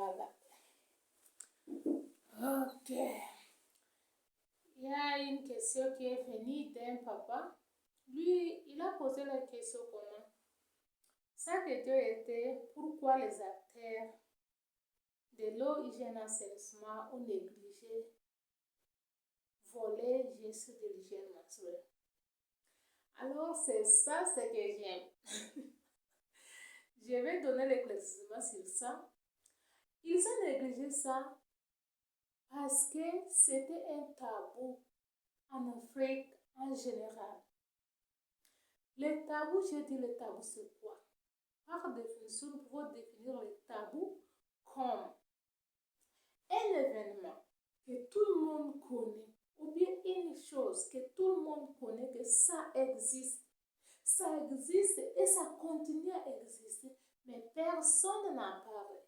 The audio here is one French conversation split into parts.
Voilà. Ok. Il y a une question qui est venue d'un papa. Lui, il a posé la question comment? Sa question était pourquoi les acteurs de l'eau, hygiène, assainissement ont négligé, volé, gestion de l'hygiène menstruelle. Alors, c'est ça ce que j'aime. Je vais donner l'éclaircissement sur ça. Ils ont négligé ça parce que c'était un tabou en Afrique en général. Le tabou, j'ai dit le tabou, c'est quoi? Par définition, nous pouvons définir le tabou comme un événement que tout le monde connaît, ou bien une chose que tout le monde connaît, que ça existe. Ça existe et ça continue à exister, mais personne n'en parle.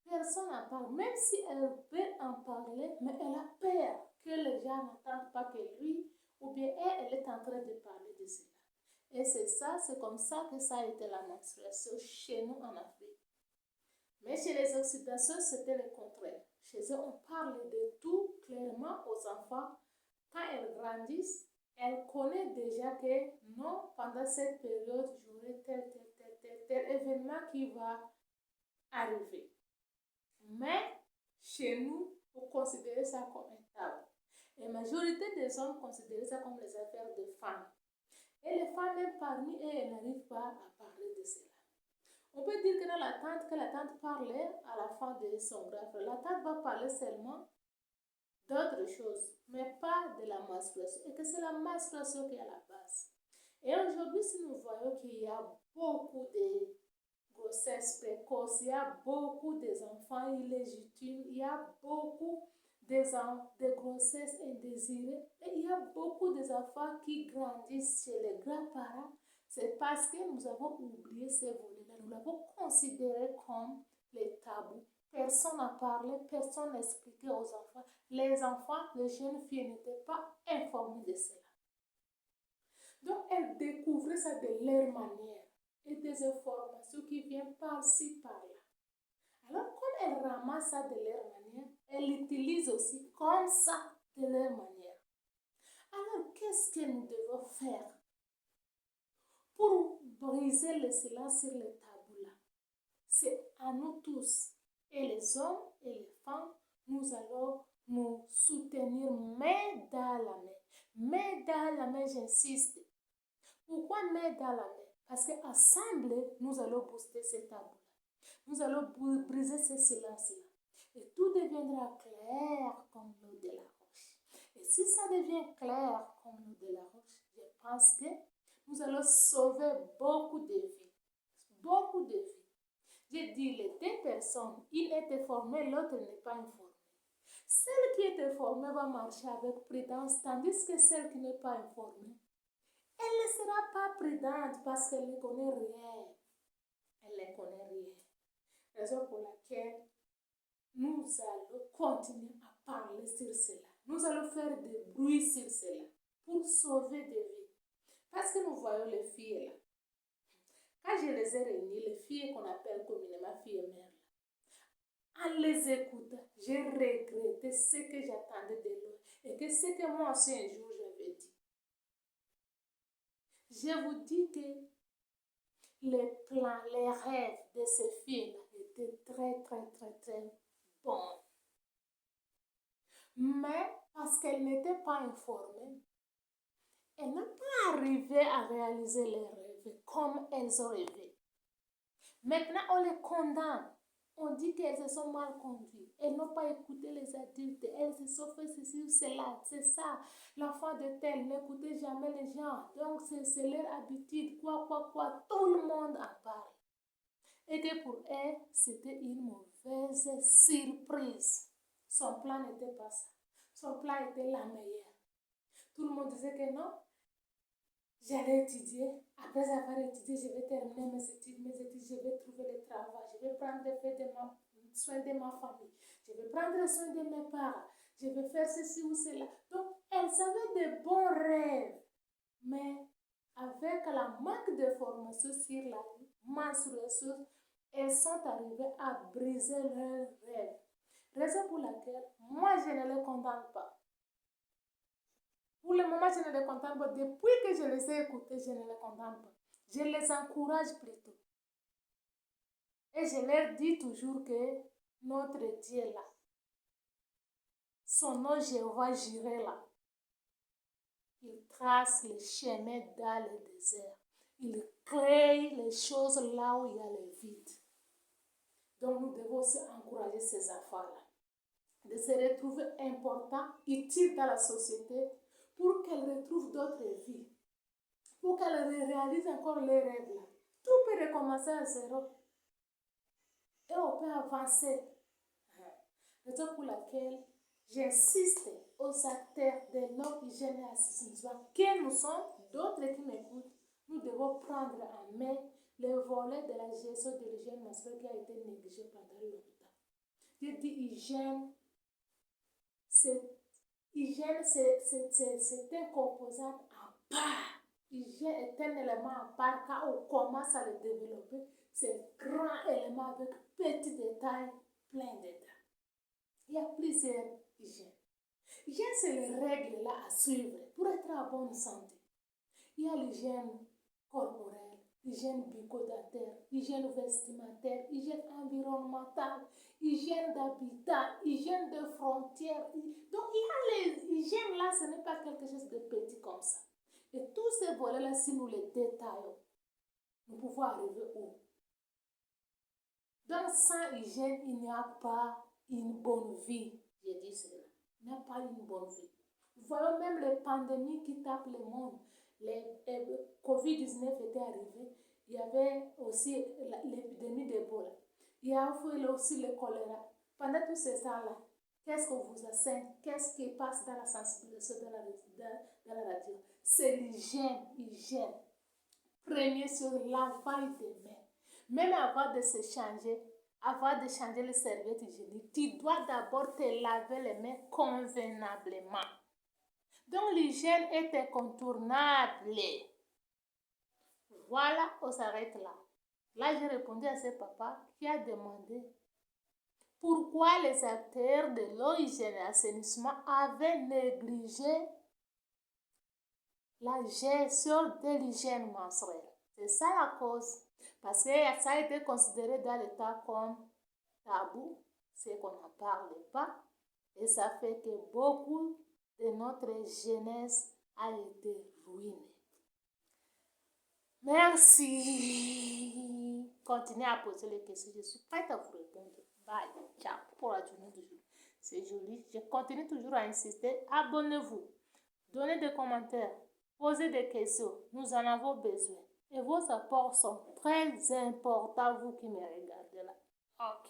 Personne n'en parle, même si elle veut en parler, mais elle a peur que les gens n'entendent pas que lui, ou bien elle est en train de parler de cela. Et c'est ça, c'est comme ça que ça a été la menstruation chez nous en Afrique. Mais chez les Occidentaux, c'était le contraire. Chez eux, on parle de tout clairement aux enfants. Quand elles grandissent, elles connaissent déjà que non, pendant cette période, j'aurai tel événement qui va arriver. Mais chez nous, vous considérez ça comme un tabou. Et la majorité des hommes considèrent ça comme les affaires de femmes. Et les femmes, même parmi eux, elles n'arrivent pas à parler de cela. On peut dire que la tante parlait à la fin de son grand frère. La tante va parler seulement d'autres choses, mais pas de la menstruation. Et que c'est la menstruation qui est à la base. Et aujourd'hui, si nous voyons qu'il y a beaucoup de grossesses précoces, il y a beaucoup d'enfants illégitimes, il y a beaucoup de grossesses indésirées, et il y a beaucoup d'enfants qui grandissent chez les grands-parents. C'est parce que nous avons oublié ces volets-là. Nous l'avons considéré comme les tabous. Personne n'a parlé, personne n'a expliqué aux enfants. Les enfants, les jeunes filles n'étaient pas informées de cela. Donc, elles découvraient ça de leur manière et des informations qui viennent par-ci, par-là. Alors, comme elles ramassent ça de leur manière, elles l'utilisent aussi comme ça de leur manière. Alors, qu'est-ce que nous devons faire pour briser le silence sur les tabous là? C'est à nous tous, et les hommes et les femmes, nous allons nous soutenir main dans la main. Main dans la main, j'insiste. Pourquoi main dans la main? Parce qu'ensemble, nous allons booster ces tabous-là. Nous allons briser ce silence-là. Et tout deviendra clair comme l'eau de la roche. Et si ça devient clair comme l'eau de la roche, je pense que nous allons sauver beaucoup de vies. Beaucoup de vies. J'ai dit, les deux personnes, une est informée, l'autre n'est pas informée. Celle qui est informée va marcher avec prudence, tandis que celle qui n'est pas informée, elle ne sera pas prudente parce qu'elle ne connaît rien. Elle ne connaît rien. Raison pour laquelle nous allons continuer à parler sur cela. Nous allons faire des bruits sur cela pour sauver des vies. Parce que nous voyons les filles là. Quand je les ai réunies, les filles qu'on appelle communément filles mères, en les écoutant, j'ai regretté ce que j'attendais de l'eau et que ce que moi aussi un jour j'avais dit. Je vous dis que les plans, les rêves de ces filles étaient très bons. Mais parce qu'elles n'étaient pas informées, elles n'ont pas arrivé à réaliser les rêves comme elles ont rêvé. Maintenant, on les condamne. On dit qu'elles se sont mal conduites. Elles n'ont pas écouté les adultes. Elles se sont fait ceci ou cela. C'est ça. L'enfant de tel n'écoutait jamais les gens. Donc, c'est leur habitude. Quoi. Tout le monde en parle. Et que pour elle, c'était une mauvaise surprise. Son plan n'était pas ça. Son plan était la meilleure. Tout le monde disait que non. J'allais étudier. Après avoir étudié, je vais terminer mes études, je vais trouver le travail, je vais prendre soin de ma famille, je vais prendre soin de mes parents, je vais faire ceci ou cela. Donc, elles avaient de bons rêves, mais avec la manque de formation sur la menstruation, elles sont arrivées à briser leurs rêves. Raison pour laquelle moi je ne les condamne pas. Pour le moment, je ne les condamne pas. Depuis que je les ai écoutées, je ne les condamne pas. Je les encourage plutôt. Et je leur dis toujours que notre Dieu là, son nom Jéhovah Jireh là, il trace les chemins dans le désert. Il crée les choses là où il y a le vide. Donc nous devons aussi encourager ces enfants-là de se retrouver importants, utiles dans la société pour qu'elles retrouvent d'autres vies, pour qu'elles réalisent encore leurs rêves là. Tout peut recommencer à zéro. Et on peut avancer. Raison pour laquelle j'insiste aux acteurs de l'homme, hygiène et assaisonnement que nous sommes, d'autres qui m'écoutent, nous devons prendre en main le volet de la gestion de l'hygiène menstruelle qui a été négligé pendant longtemps. Je dis hygiène, c'est un composant à part. Hygiène est un élément à part quand on commence à le développer. C'est un grand élément avec petits détails, plein de détails. Il y a plusieurs hygiènes. Hygiène, c'est les règles là à suivre pour être en bonne santé. Il y a l'hygiène corporelle, l'hygiène bucco-dentaire, l'hygiène vestimentaire, l'hygiène environnementale, hygiène d'habitat, hygiène de frontières. Donc, il y a les hygiènes là, ce n'est pas quelque chose de petit comme ça. Et tous ces volets-là, si nous les détaillons, nous pouvons arriver où? Donc, sans hygiène, il n'y a pas une bonne vie. J'ai dit cela. Il n'y a pas une bonne vie. Voyons même les pandémies qui tapent le monde. Les Covid-19 était arrivé. Il y avait aussi l'épidémie d'Ebola. Il y a aussi le choléra. Pendant tous ces temps-là, qu'est-ce qu'on vous enseigne? Qu'est-ce qui passe dans la sensibilisation, dans la radio? C'est l'hygiène. Hygiène. Premier sur lavage des mains. Même avant de se changer, avant de changer les serviettes hygiéniques, tu dois d'abord te laver les mains convenablement. Donc l'hygiène est incontournable. Voilà, on s'arrête là. Là, j'ai répondu à ce papa qui a demandé pourquoi les acteurs de l'eau, hygiène et assainissement avaient négligé la gestion de l'hygiène menstruelle. C'est ça la cause. Parce que ça a été considéré dans l'État comme tabou, c'est qu'on n'en parle pas. Et ça fait que beaucoup de notre jeunesse a été ruinée. Merci. Continuez à poser les questions. Je suis prête à vous répondre. Bye. Ciao pour la journée d'aujourd'hui. C'est joli. Je continue toujours à insister. Abonnez-vous. Donnez des commentaires. Posez des questions. Nous en avons besoin. Et vos apports sont très importants, vous qui me regardez là. Ok.